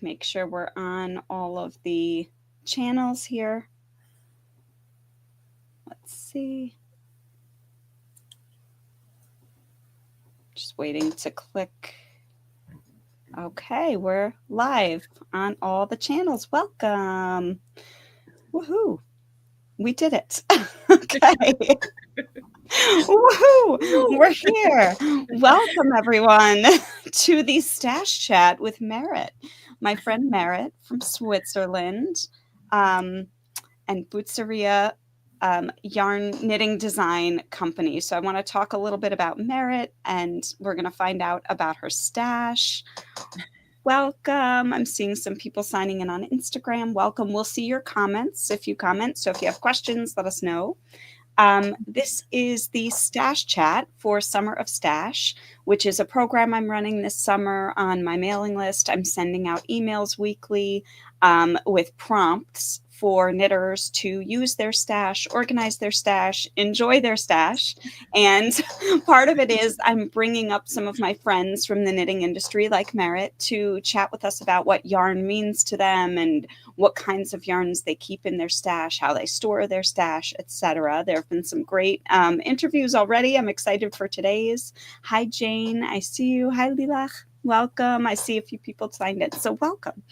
Make sure we're on all of the channels here. Let's see. Just waiting to click. Okay, we're live on all the channels. Welcome. Woohoo. We did it. Okay. Woohoo! We're here. Welcome, everyone, to the Stash Chat with Meret, my friend Meret from Switzerland, and Butzeria yarn knitting design company. So I want to talk a little bit about Meret, and we're going to find out about her stash. Welcome. I'm seeing some people signing in on Instagram. Welcome. We'll see your comments if you comment. So if you have questions, let us know. This is the Stash Chat for Summer of Stash, which is a program I'm running this summer on my mailing list. I'm sending out emails weekly with prompts for knitters to use their stash, organize their stash, enjoy their stash. And part of it is I'm bringing up some of my friends from the knitting industry, like Meret, to chat with us about what yarn means to them and what kinds of yarns they keep in their stash, how they store their stash, etc. There have been some great interviews already. I'm excited for today's. Hi, Jane. I see you. Hi, Lilach. Welcome. I see a few people signed in, so welcome.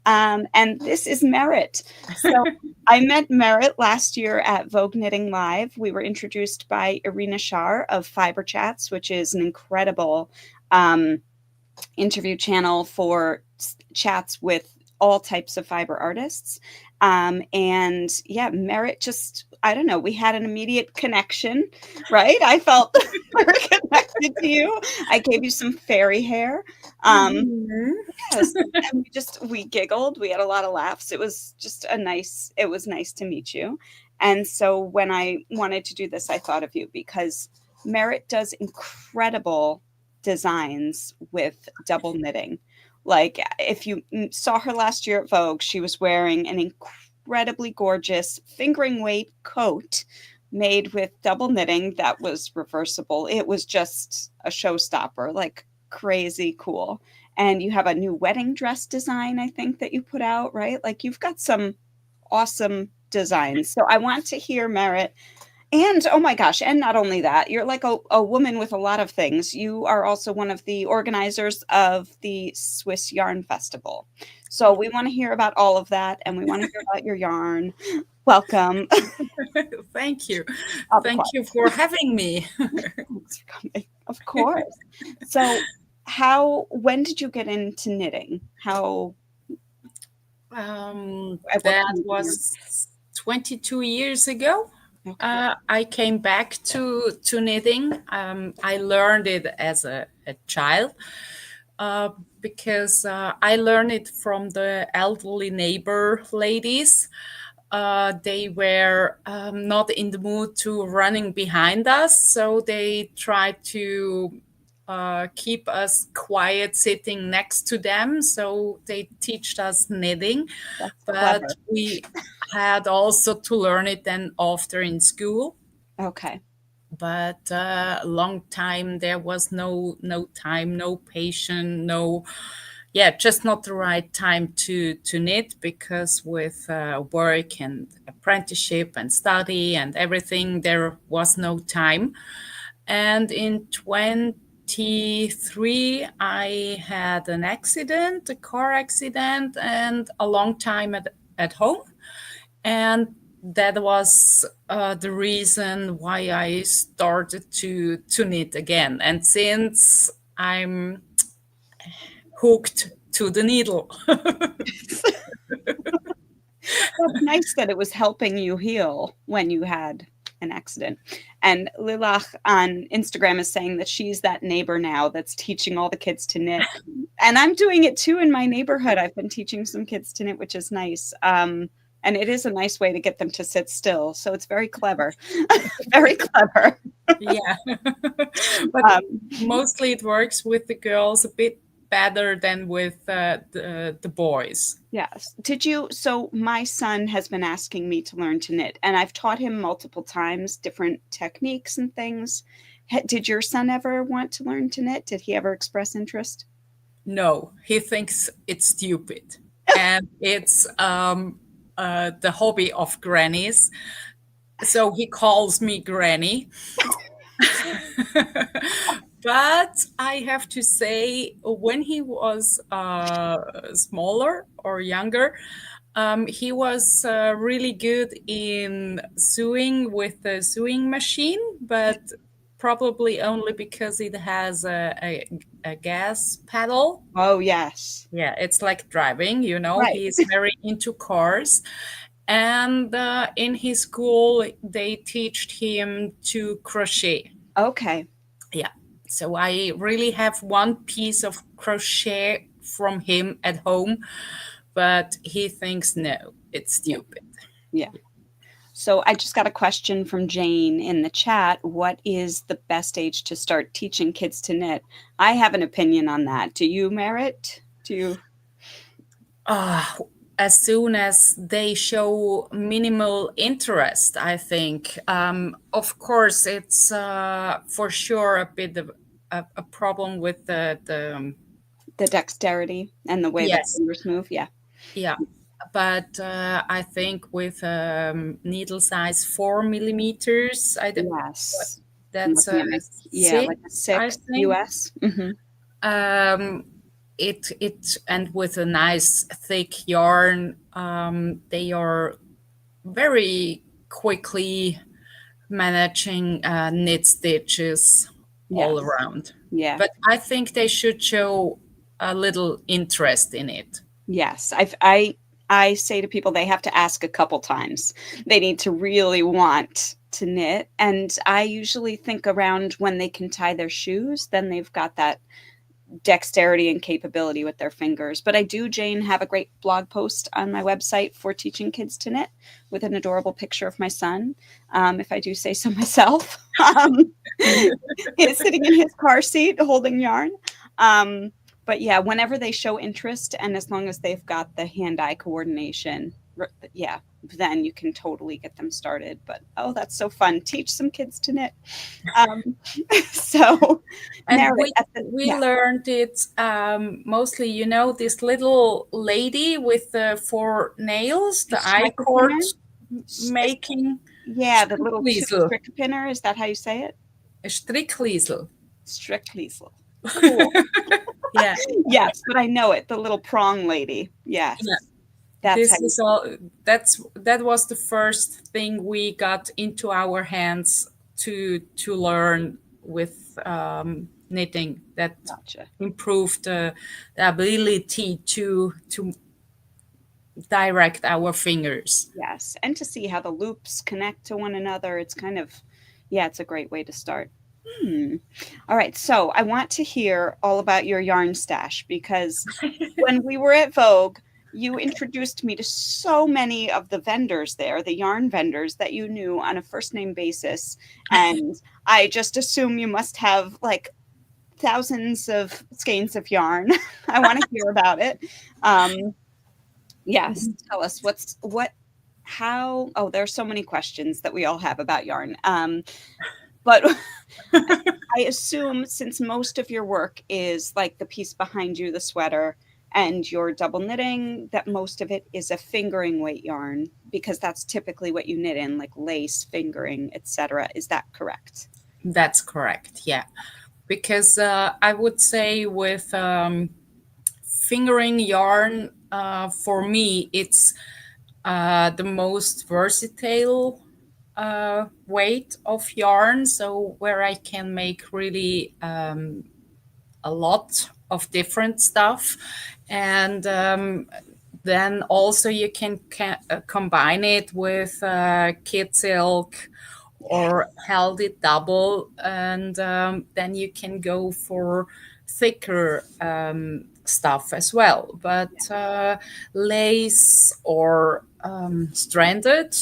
And this is Meret. So I met Meret last year at Vogue Knitting Live. We were introduced by Irina Shar of Fiber Chats, which is an incredible interview channel for chats with all types of fiber artists. And yeah, Meret just, I don't know, we had an immediate connection, right? I felt very connected to you. I gave you some fairy hair. Yes, and we giggled. We had a lot of laughs. It was nice to meet you. And so when I wanted to do this, I thought of you because Meret does incredible designs with double knitting. Like if you saw her last year at Vogue, she was wearing an incredibly gorgeous fingering weight coat made with double knitting that was reversible. It was just a showstopper, like crazy cool. And you have a new wedding dress design, I think, that you put out, right? Like you've got some awesome designs. So I want to hear, Meret, and oh my gosh, and not only that, you're like a woman with a lot of things. You are also one of the organizers of the Swiss Yarn Festival. So we want to hear about all of that, and we want to hear about your yarn. Welcome. Thank you. Thank you for having me. Thanks for coming. Of course. So when did you get into knitting? That was 22 years ago. Okay. I came back to knitting. I learned it as a child because I learned it from the elderly neighbor ladies. They were not in the mood to running behind us, so they tried to keep us quiet sitting next to them. So they taught us knitting. That's but clever. We had also to learn it then after in school. Okay. But a long time there was no time, no patience, just not the right time to knit, because with work and apprenticeship and study and everything, there was no time. And in 23, I had an accident, a car accident, and a long time at home. And that was the reason why I started to knit again. And since I'm hooked to the needle. That's nice that it was helping you heal when you had an accident. And Lilach on Instagram is saying that she's that neighbor now that's teaching all the kids to knit. And I'm doing it too in my neighborhood. I've been teaching some kids to knit, which is nice. And it is a nice way to get them to sit still. So it's very clever. Very clever. Yeah. But mostly it works with the girls a bit better than with the boys. Yes. So my son has been asking me to learn to knit, and I've taught him multiple times different techniques and things. Did your son ever want to learn to knit? Did he ever express interest? No, he thinks it's stupid. And it's the hobby of grannies. So he calls me Granny. But I have to say, when he was smaller or younger, he was really good in sewing with the sewing machine, but probably only because it has a gas pedal. Oh, yes. Yeah, it's like driving, Right. he's very into cars. And in his school, they teach him to crochet. Okay. Yeah. So I really have one piece of crochet from him at home, but he thinks no, it's Yeah. stupid. Yeah. So I just got a question from Jane in the chat. What is the best age to start teaching kids to knit? I have an opinion on that. Do you, Merit? Do you? Uh, as soon as they show minimal interest, I think. Of course, it's for sure a bit of a problem with the The dexterity and the way the yes, fingers move? Yeah. yeah. But I think with needle size 4 millimeters, Yes. I'm that's looking at my, yeah, like a six, I six think. US. Hmm. Um, it and with a nice thick yarn, they are very quickly managing knit stitches all Yes. around. Yeah. But I think they should show a little interest in it. Yes. I say to people they have to ask a couple times. They need to really want to knit. And I usually think around when they can tie their shoes, then they've got that dexterity and capability with their fingers. But I do, Jane, have a great blog post on my website for teaching kids to knit with an adorable picture of my son, if I do say so myself. He's sitting in his car seat holding yarn. Um, but yeah, whenever they show interest and as long as they've got the hand-eye coordination, yeah, then you can totally get them started. But oh, that's so fun. Teach some kids to knit. Um, so, And Merit, we yeah, learned it mostly, this little lady with the four nails, a the I striker cord pinner. making Yeah, the little two Strickliesel. strick pinner. Is that how you say it? Strickliesel. Strickliesel. Cool. Yeah. Yes, but I know it. The little prong lady. Yes, Yeah. that's how This you. is all that was the first thing we got into our hands to learn with knitting that Gotcha. improved the ability to direct our fingers. Yes, and to see how the loops connect to one another. It's kind of, yeah, it's a great way to start. Hmm. All right, so I want to hear all about your yarn stash because when we were at Vogue, you introduced me to so many of the vendors there, the yarn vendors that you knew on a first name basis. And I just assume you must have like thousands of skeins of yarn. I want to hear about it. Um, yes, tell us how, oh, there's so many questions that we all have about yarn. But I assume since most of your work is like the piece behind you, the sweater, and your double knitting, that most of it is a fingering weight yarn because that's typically what you knit in, like lace, fingering, etc. Is that correct? That's correct. Yeah, because I would say with fingering yarn, for me, it's the most versatile weight of yarn. So where I can make really a lot of different stuff, and then also you can combine it with kid silk or held it double, and then you can go for thicker stuff as well. But lace or stranded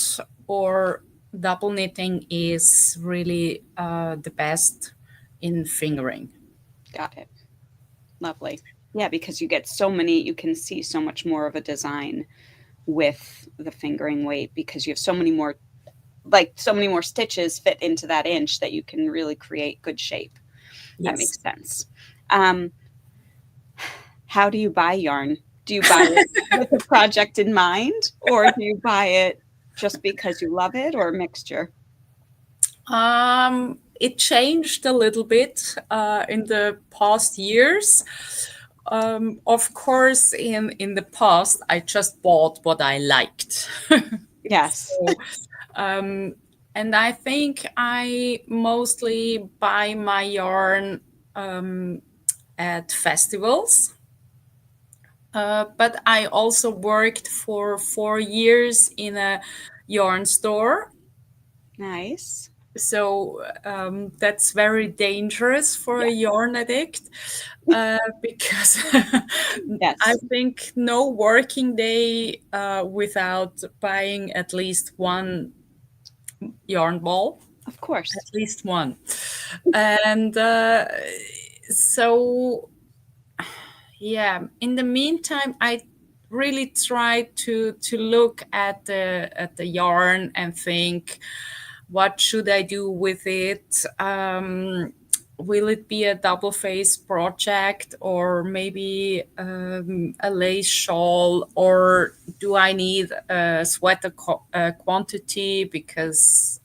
or double knitting is really the best in fingering. Got it. Lovely. Yeah, because you get so many, you can see so much more of a design with the fingering weight because you have so many more, like so many more stitches fit into that inch that you can really create good shape. That Yes. makes sense. Um, How do you buy yarn? Do you buy it with a project in mind, or do you buy it just because you love it, or a mixture? It changed a little bit in the past years. Of course, in the past, I just bought what I liked. Yes. So, um, and I think I mostly buy my yarn um, at festivals. But I also worked for 4 years in a yarn store. Nice. So that's very dangerous for Yeah. a yarn addict because I Yes. think no working day without buying at least one yarn ball, Of course. at least one. And so, yeah, in the meantime, I really try to look at the yarn and think, what should I do with it? Will it be a double face project, or maybe a lace shawl, or do I need a sweater quantity because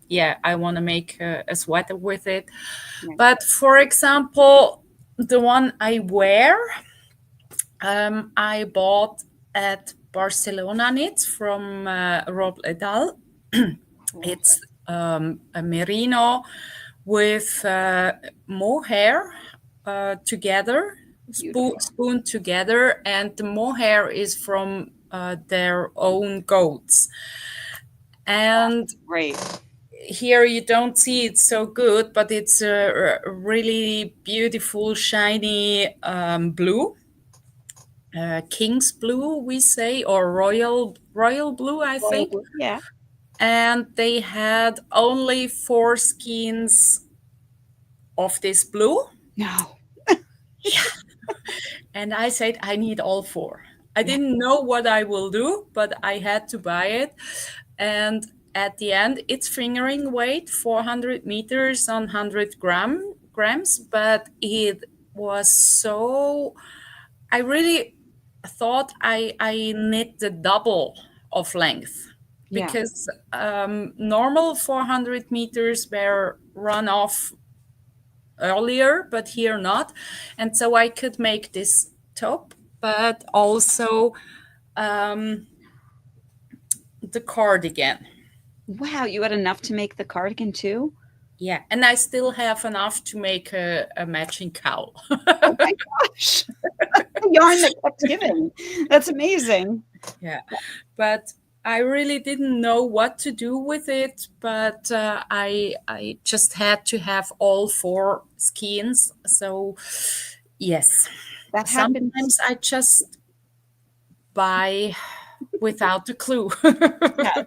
yeah, I want to make a sweater with it. Right. But for example, the one I wear, I bought at Barcelona Knits from Rob Ledal. Cool. It's a merino with mohair together, Beautiful. spoon together, and the mohair is from their own goats. And Great. here you don't see it so good, but it's a really beautiful, shiny blue, king's blue, we say, or royal blue, I Royal think. blue. Yeah. And they had only four skeins of this blue. No. And I said, I need all four. I Yeah. didn't know what I will do, but I had to buy it. And at the end, it's fingering weight, 400 meters on 100 grams, but it was so, I really thought I knit the double of length Yeah. because normal 400 meters were run off earlier, but here not. And so I could make this top, but also um, the cardigan. Wow. You had enough to make the cardigan too? Yeah, and I still have enough to make a matching cowl. Oh my gosh. The yarn that kept giving. That's amazing. Yeah, but I really didn't know what to do with it. But I just had to have all four skeins. So yes, That happens. sometimes I just buy without a clue. Yeah.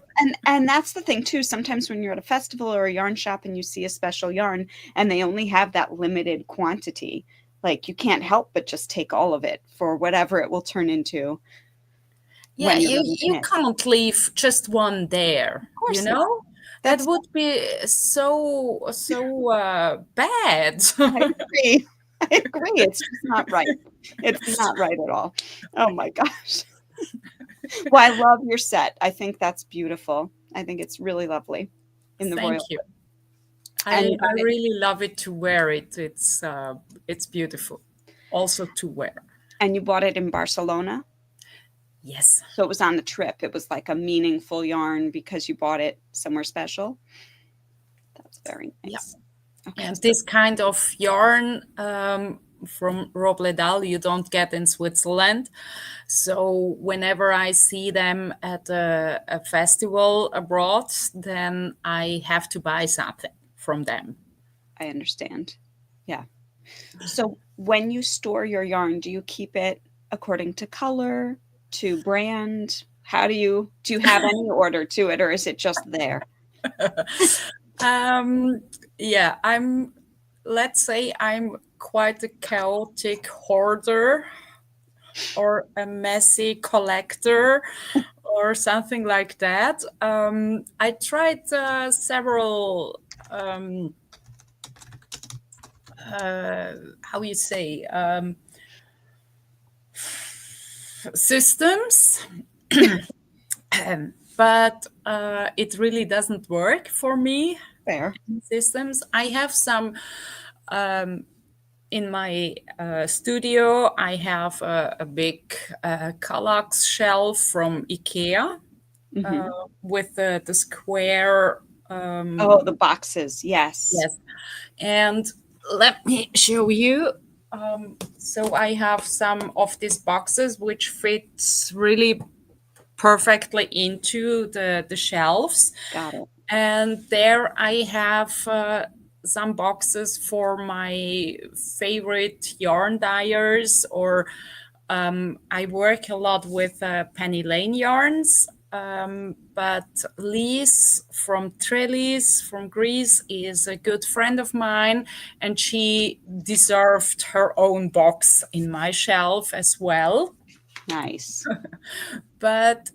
And that's the thing too. Sometimes when you're at a festival or a yarn shop and you see a special yarn and they only have that limited quantity, like you can't help but just take all of it for whatever it will turn into Yeah, when you're ready to you knit. can't leave just one there, Of you course not. know? That That's would be so bad. I agree. I agree. It's just not right. It's not right at all. Oh my gosh. Well, I love your set. I think that's beautiful. I think it's really lovely in the Thank royal you. and you I got it really love it to wear it. It's beautiful also to wear. and you bought it in Barcelona. Yes. So it was on the trip. It was like a meaningful yarn because you bought it somewhere special. That's very Yeah. nice. Okay. And this kind of yarn from Rob Ledal you don't get in Switzerland. So whenever I see them at a festival abroad, then I have to buy something from them. I understand. Yeah. So when you store your yarn, do you keep it according to color, to brand? How do you have any order to it or is it just there? um, yeah, let's say I'm quite a chaotic hoarder or a messy collector or something like that. I tried several, how you say, systems, but it really doesn't work for me. Fair. Systems. I have some in my studio. I have a big Kallax shelf from IKEA Hmm. with the square. Oh, the boxes. Yes. Yes, and let me show you. So I have some of these boxes which fits really perfectly into the shelves. Got it. And there I have some boxes for my favorite yarn dyers, or I work a lot with Penny Lane yarns. But Lise from Trellis from Greece is a good friend of mine, and she deserved her own box in my shelf as well. Nice. But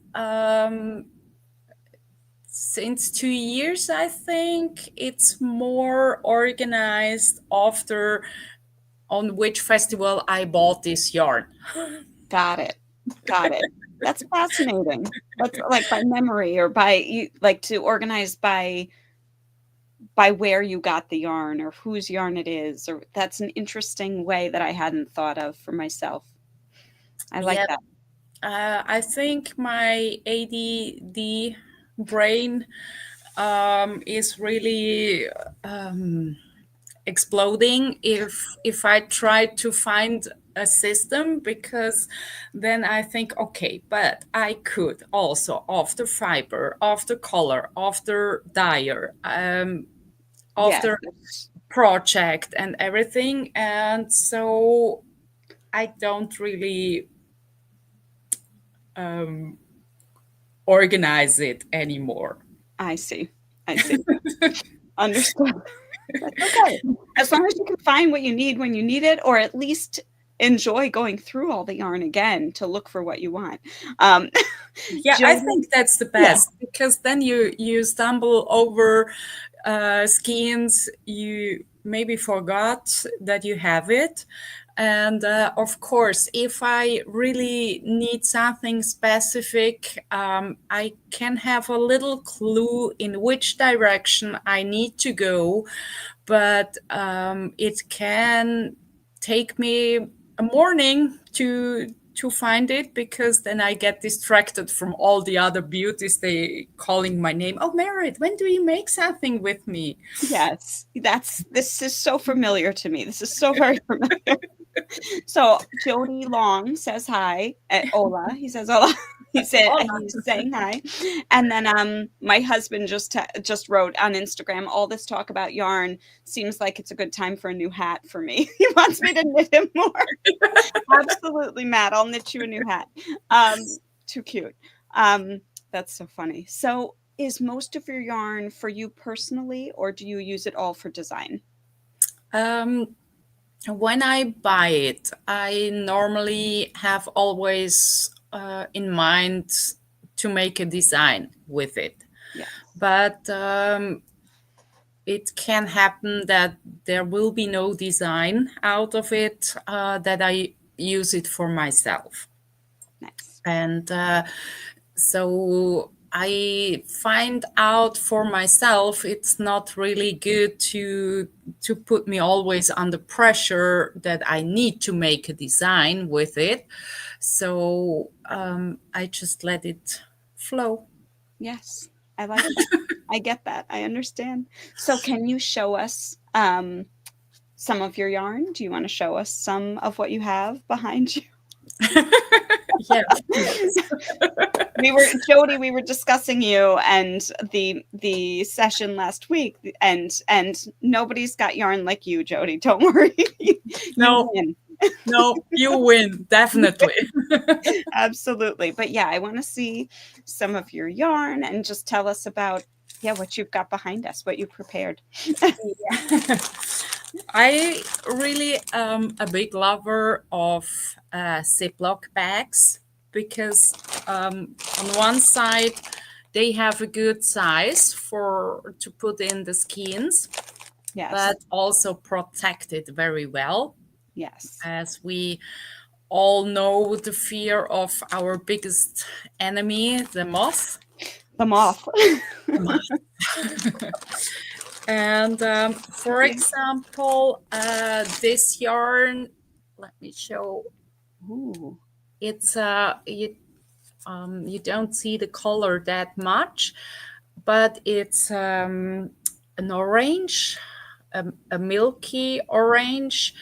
since 2 years, I think it's more organized after on which festival I bought this yarn. Got it. Got it. That's fascinating. That's like by memory or by you like to organize by where you got the yarn or whose yarn it is, or that's an interesting way that I hadn't thought of for myself. I like Yeah, that. I think my ADD brain is really exploding if I try to find a system, because then I think, okay, but I could also after fiber, after color, after dyer, Yes. after project and everything, and so I don't really um, organize it anymore. I see. I see. Understood. That's okay. As long as you can find what you need when you need it, or at least enjoy going through all the yarn again to look for what you want. Um, Yeah, I Jody, think that's the yeah, best, because then you stumble over skins you maybe forgot that you have it. And of course, if I really need something specific, I can have a little clue in which direction I need to go, but it can take me a morning to find it, because then I get distracted from all the other beauties they calling my name. Oh, Merit, when do you make something with me? yes, this is so familiar to me. This is so very familiar. So Jody Long says hi. Ola. He says hola. He said Oh, he's saying hi. And then my husband just wrote on Instagram, all this talk about yarn seems like it's a good time for a new hat for me. He wants me to knit him more. Absolutely, Matt. I'll knit you a new hat. Too cute. Um, that's so funny. So is most of your yarn for you personally, or do you use it all for design? um, when I buy it, I normally have always in mind to make a design with it. Yeah. But it can happen that there will be no design out of it, that I use it for myself. Nice. And so I find out for myself it's not really good to put me always under pressure that I need to make a design with it. So I just let it flow. Yes, I like that. I get that. I understand. So can you show us some of your yarn? Do you want to show us some of what you have behind you? Yeah, yes. We were Jody, we were discussing you and the session last week, and nobody's got yarn like you, Jody. Don't worry. You No, win. no, you win, definitely. Absolutely. But yeah, I want to see some of your yarn and just tell us about yeah, what you've got behind us, what you prepared. Yeah. I really am a big lover of Ziploc bags, because on one side they have a good size for to put in the skins, Yes. but also protect it very well, Yes. as we all know the fear of our biggest enemy, the moth. The moth. The moth. And for Yeah. example, this yarn, let me show. Ooh. It's you don't see the color that much, but it's an orange, a milky orange.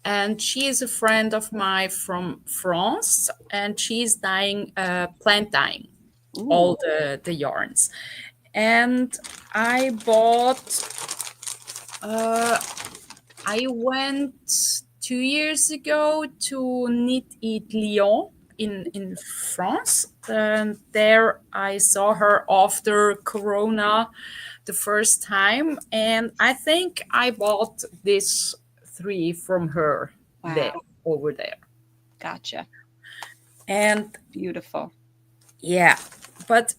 And she is a friend of mine from France, and she's dyeing, plant dyeing Ooh. all the yarns. And I bought, uh, I went 2 years ago to Knit It Lyon in France. And there I saw her after Corona the first time. And I think I bought this three from her there, Wow. over there. Gotcha. And Beautiful. yeah, but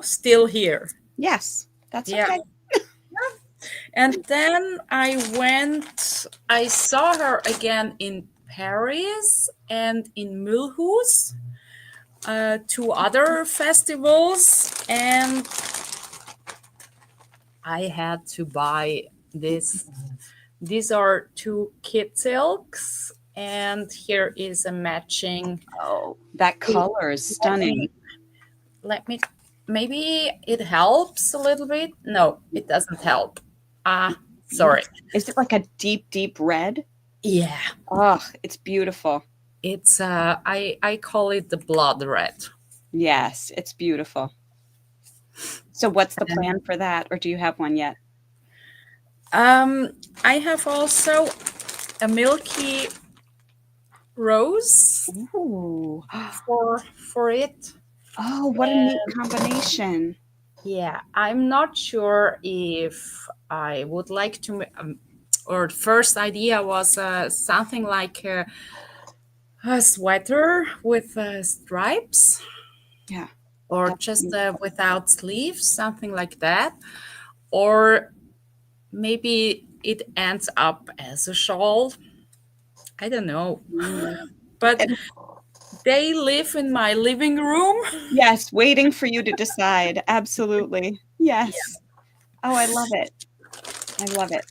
still here. Yes, that's Yeah. okay. And then I saw her again in Paris and in Mulhouse, two other festivals, and I had to buy this. These are two kid silks, and here is a matching. Oh, that color is Let me, stunning. let me, maybe it helps a little bit. No, it doesn't help. Ah, sorry. Beautiful. Is it like a deep, deep red? Yeah. Oh, it's beautiful. It's I call it the blood red. Yes, it's beautiful. So what's the plan for that, or do you have one yet? Um, I have also a milky rose Ooh. for it. Oh, what a neat combination. Yeah, I'm not sure if I would like to. Or the first idea was something like a sweater with stripes, Yeah, or that's just beautiful. without sleeves, something like that. Or maybe it ends up as a shawl. I don't know. Mm. But And they live in my living room. yes, waiting for you to decide. Absolutely. Yes. Oh, I love it. I love it.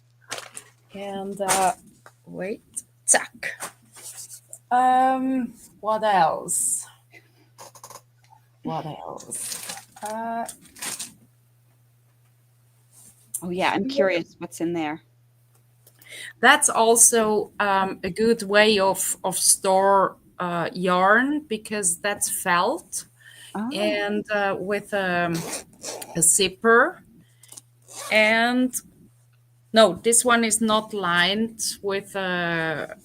And wait, zack. What else? What else? Oh, yeah, I'm curious what's in there. That's also a good way of store yarn, because that's felt, Oh, and with a zipper. And no, this one is not lined with a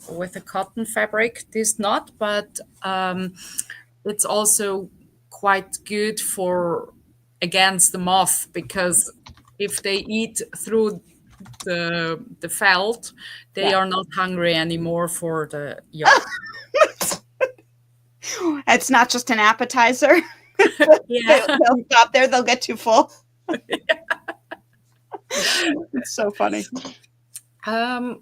cotton fabric. This not, but it's also quite good for against the moth, because if they eat through the felt, they yeah. are not hungry anymore for the yarn. It's not just an appetizer. Yeah. They'll stop there, they'll get too full. It's so funny. um,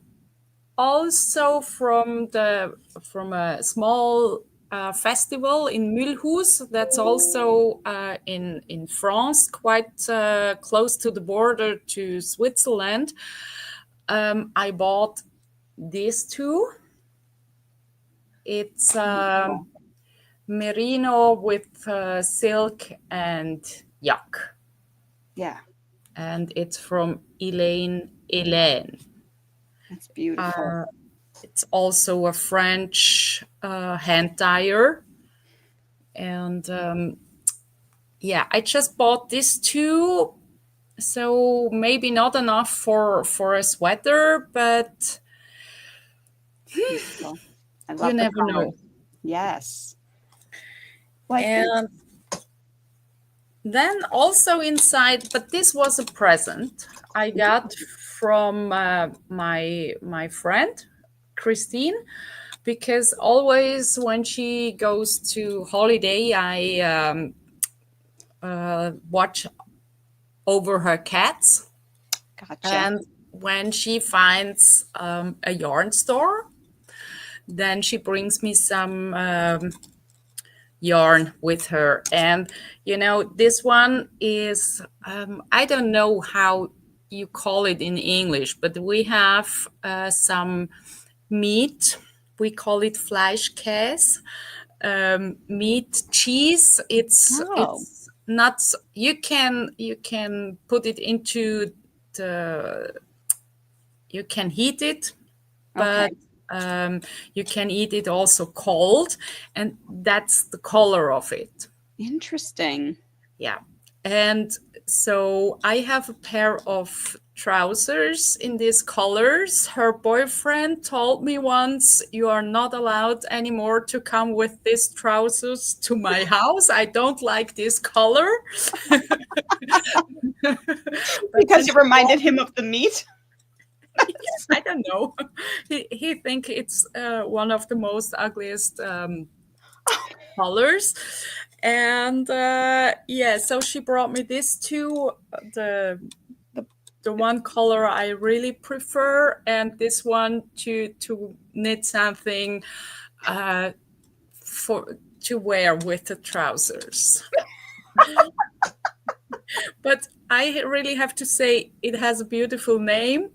Also from a small festival in Mulhouse, that's also in France, quite close to the border to Switzerland. I bought these two. It's merino with silk and yak, Yeah, and it's from Elaine. that's beautiful. Uh, it's also a French hand dyer. And yeah, I just bought these two. So maybe not enough for a sweater, but Beautiful. I you love the never colors. know. Yes. Well, I think And then also inside, but this was a present I got from my friend Christine, because always when she goes to holiday, I watch over her cats. gotcha. And when she finds a yarn store, then she brings me some yarn with her. And this one is, I don't know how you call it in English, but we have some meat. We call it Fleischkäse. Meat cheese. Oh, It's not. You can put it into the. You can heat it, okay. but you can eat it also cold, and that's the color of it. Interesting. Yeah. And so I have a pair of trousers in these colors. Her boyfriend told me once, "You are not allowed anymore to come with these trousers to my house. I don't like this color." But Because then you she reminded bought him of the meat? I don't know. He think it's one of the most ugliest colors, and yeah. So she brought me this two. The The, the one color I really prefer, and this one to knit something uh, for to wear with the trousers. But I really have to say it has a beautiful name,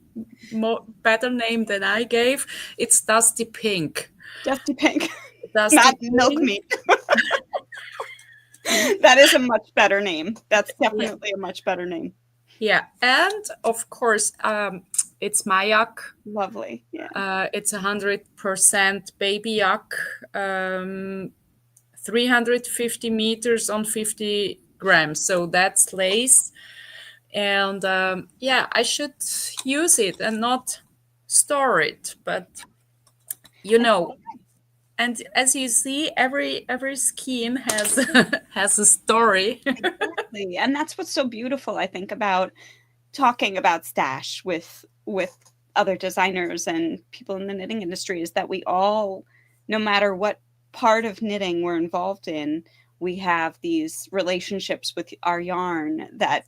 better name than I gave. It's Dusty Pink. Dusty Pink, not Dusty milk Pink. meat. That is a much better name. That's Yeah, definitely a much better name. yeah, and of course, it's Mayak. Lovely. Yeah. It's 100% baby yak. 350 meters on 50 grams. So that's lace. And yeah, I should use it and not store it. But you It's know, and as you see, every skein has has a story. exactly. And that's what's so beautiful, I think, about talking about stash with other designers and people in the knitting industry is that we all, no matter what part of knitting we're involved in, we have these relationships with our yarn that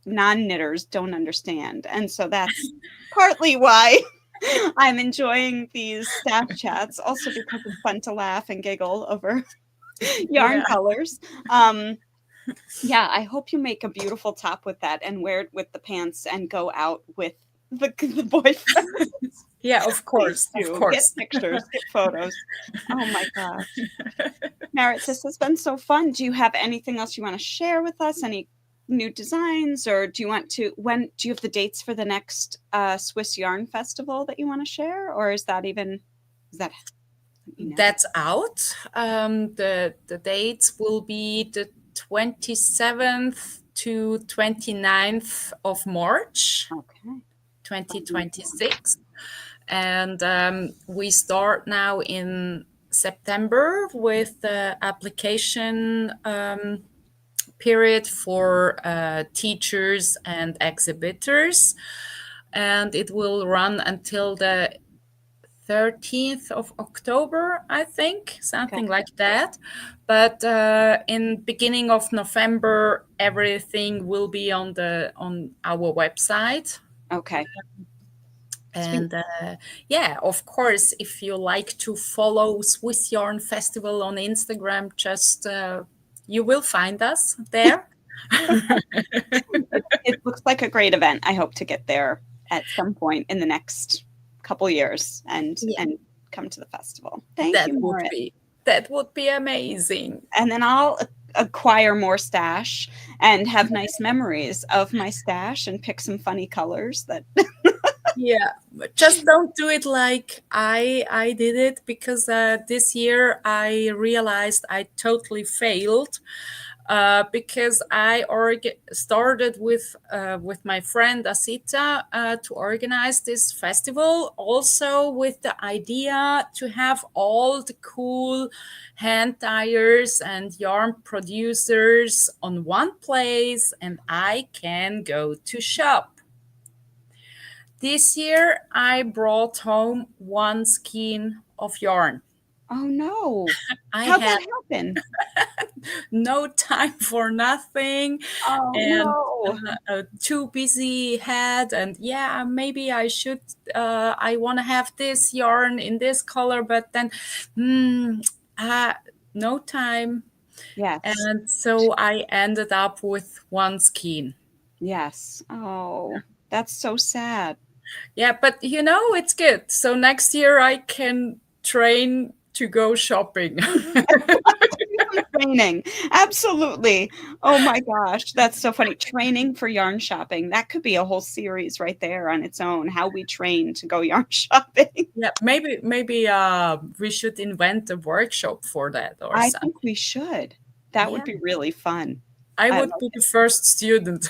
non-knitters don't understand. And so that's partly why I'm enjoying these staff chats, also because it's fun to laugh and giggle over yarn Yeah, colors. Yeah, I hope you make a beautiful top with that and wear it with the pants and go out with the boyfriend. yeah, of Please course, of do. Get course. pictures, get photos. Oh my gosh. Merit, this has been so fun. Do you have anything else you want to share with us? Any new designs, or do you want to, when do you have the dates for the next Swiss Yarn Festival that you want to share? Or is that even, is that, you know? That's out. The dates will be the 27th to 29th of March, Okay. 2026. And we start now in September with the application period for teachers and exhibitors. And it will run until the 13th of October, I think, something Okay. like that. But in beginning of November, everything will be on our website. Okay. Sweet. And yeah, of course, if you like to follow Swiss Yarn Festival on Instagram, just you will find us there. It looks like a great event. I hope to get there at some point in the next couple years Yeah, and come to the festival. Thank that you, would Morit. be that would be amazing. And then I'll acquire more stash and have nice memories of my stash and pick some funny colors that Yeah, but just don't do it like I did it, because this year I realized I totally failed, because I started with my friend Asita to organize this festival, also with the idea to have all the cool hand dyers and yarn producers on one place, and I can go to shop. This year, I brought home one skein of yarn. Oh no. I How'd had that happen? no time for nothing, Oh and no. too busy head. And yeah, maybe I should. I want to have this yarn in this color, but then, hmm, uh, no time. Yes. And so I ended up with one skein. Yes. Oh, that's so sad. Yeah, but it's good. So next year I can train to go shopping. Do some training. Absolutely. Oh my gosh, that's so funny. Training for yarn shopping. That could be a whole series right there on its own. How we train to go yarn shopping. Yeah, maybe we should invent a workshop for that or I something. think we should. That would Yeah, be really fun. I I would love be the first student.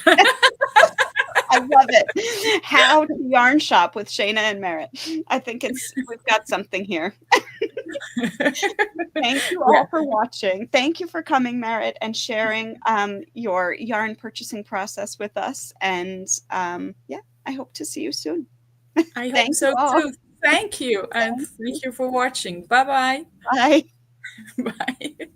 I love it. How to yarn shop with Shaina and Merritt. I think we've got something here. Thank you Yeah, all for watching. Thank you for coming, Merritt, and sharing your yarn purchasing process with us. And yeah, I hope to see you soon. I hope Thank you so all. too. Thank you, and Thank you. thank you for watching. Bye bye. Bye. Bye.